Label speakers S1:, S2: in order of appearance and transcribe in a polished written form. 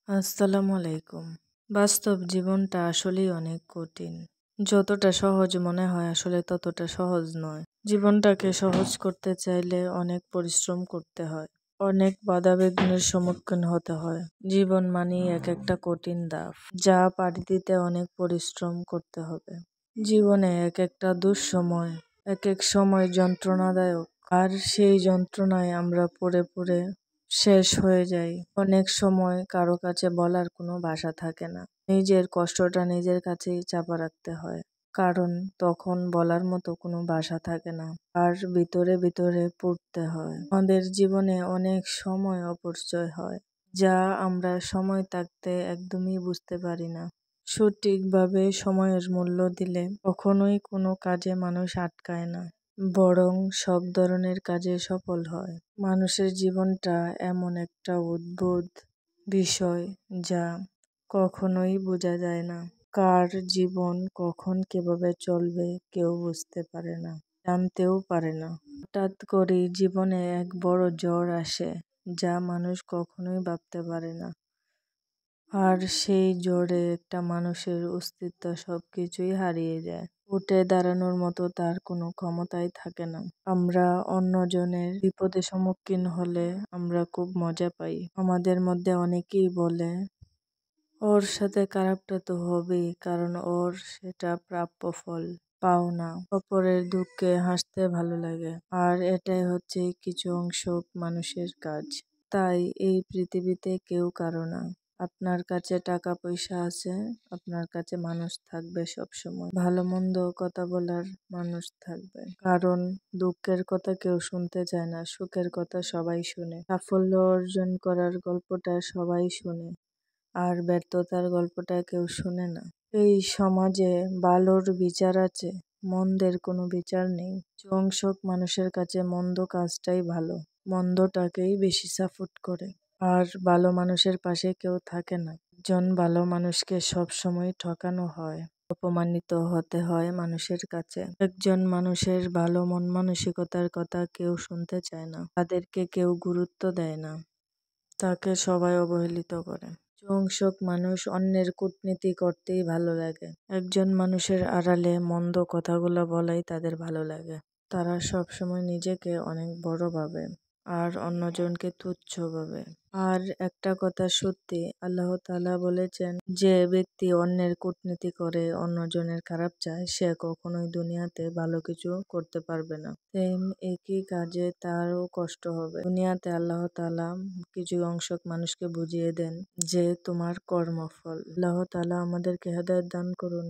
S1: আসসালামু আলাইকুম। বাস্তব জীবনটা আসলেই অনেক কঠিন। যতটা সহজ মনে হয় আসলে ততটা সহজ নয়। জীবনটাকে সহজ করতে চাইলে অনেক পরিশ্রম করতে হয়। অনেক বাধাবিঘ্নের সম্মুখীন হতে হয়। জীবন মানেই এক একটা কঠিন ধাপ, যা পাড়ি দিতে অনেক পরিশ্রম করতে হবে। জীবনে এক একটা দুঃসময়, এক এক সময় যন্ত্রণাদায়ক, আর সেই যন্ত্রণায় আমরা পড়ে পড়ে শেষ হয়ে যাই। অনেক সময় কারো কাছে বলার কোনো ভাষা থাকে না। নিজের কষ্টটা নিজের কাছেই চাপা রাখতে হয়, কারণ তখন বলার মতো কোনো ভাষা থাকে না, আর ভিতরে ভিতরে পড়তে হয়। আমাদের জীবনে অনেক সময় অপচয় হয়, যা আমরা সময় থাকতে একদমই বুঝতে পারি না। সঠিকভাবে সময়ের মূল্য দিলে কখনোই কোনো কাজে মানুষ আটকায় না, বরং সব ধরনের কাজে সফল হয়। মানুষের জীবনটা এমন একটা অদ্ভুত বিষয় যা কখনোই বোঝা যায় না। কার জীবন কখন কিভাবে চলবে কেউ বুঝতে পারে না, জানতেও পারে না। হঠাৎ করেই জীবনে এক বড় ঝড় আসে, যা মানুষ কখনোই ভাবতে পারে না। আর সেই ঝড়ে একটা মানুষের অস্তিত্ব সবকিছুই হারিয়ে যায়। উঠে দাঁড়ানোর মতো তার কোনো ক্ষমতাই থাকে না। আমরা অন্যজনের বিপদে সম্মুখীন হলে আমরা খুব মজা পাই। আমাদের মধ্যে অনেকেই বলে, ওর সাথে খারাপটা তো হবেই, কারণ ওর সেটা প্রাপ্য ফল, পাওনা। অপরের দুঃখে হাসতে ভালো লাগে, আর এটাই হচ্ছে কিছু অংশ মানুষের কাজ। তাই এই পৃথিবীতে কেউ কারো না। আপনার কাছে টাকা পয়সা আছে, আপনার কাছে মানুষ থাকবে সবসময়। ভালো মন্দ কথা বলার মানুষ থাকবে, কারণ দুঃখের কথা কেউ শুনতে চায় না, সুখের কথা সবাই শুনে। সাফল্য অর্জন করার গল্পটা সবাই শুনে, আর ব্যর্থতার গল্পটা কেউ শুনে না। এই সমাজে ভালোর বিচার আছে, মন্দের কোনো বিচার নেই। সংসক মানুষের কাছে মন্দ কাজটাই ভালো, মন্দটাকেই বেশি সাপোর্ট করে। আর ভালো মানুষের পাশে কেউ থাকে না। একজন ভালো মানুষকে সব সময় ঠকানো হয়, অপমানিত হতে হয় মানুষের কাছে। একজন মানুষের ভালো মন মানসিকতার কথা কেউ শুনতে চায় না, তাদেরকে কেউ গুরুত্ব দেয় না, তাকে সবাই অবহেলিত করে। সংসক মানুষ অন্যের কূটনীতি করতেই ভালো লাগে। একজন মানুষের আড়ালে মন্দ কথাগুলো বলাই তাদের ভালো লাগে। তারা সবসময় নিজেকে অনেক বড় ভাবে, আর অন্যজনকে তুচ্ছ ভাবে। আর একটা কথা সত্যি, আল্লাহ তাআলা বলেছেন, যে ব্যক্তি অন্যের কূটনীতি করে, অন্যজনের খারাপ চায়, সে কখনোই দুনিয়াতে ভালো কিছু করতে পারবে না। সেম একই কাজে তারও কষ্ট হবে। দুনিয়াতে আল্লাহ তাআলা কিছু অংশক মানুষকে বুঝিয়ে দেন যে তোমার কর্মফল। আল্লাহ তাআলা আমাদেরকে হেদায়েত দান করুন।